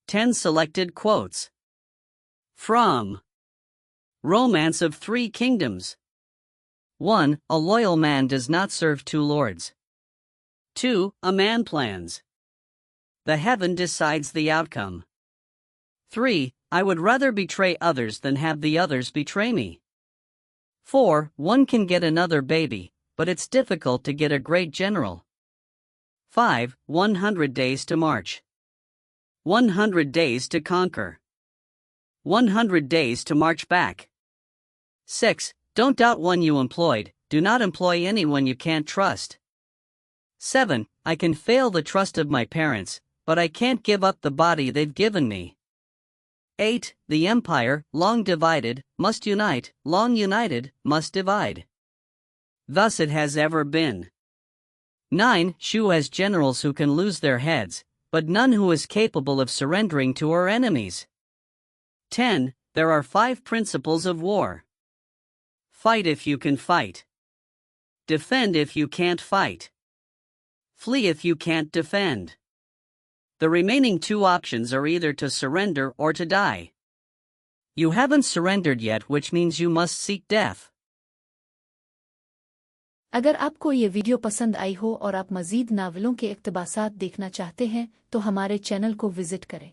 10 selected quotes. From Romance of Three Kingdoms. 1. A loyal man does not serve two lords. 2. A man plans. The heaven decides the outcome. 3. I would rather betray others than have the others betray me. 4. One can get another baby, but it's difficult to get a great general. 5. 100 days to march. 100 days to conquer. 100 days to march back. 6. Don't doubt one you employed, do not employ anyone you can't trust. 7. I can fail the trust of my parents, but I can't give up the body they've given me. 8. The empire, long divided, must unite, long united, must divide. Thus it has ever been. 9. Shu has generals who can lose their heads, but none who is capable of surrendering to her enemies. 10. There are 5 principles of war. Fight if you can fight. Defend if you can't fight. Flee if you can't defend. The remaining 2 options are either to surrender or to die. You haven't surrendered yet, which means you must seek death. अगर आपको ये video पसंद आई हो और आप मज़ीद नावलों के इक़्तिबासात देखना चाहते हैं तो हमारे चैनल को विज़िट करें।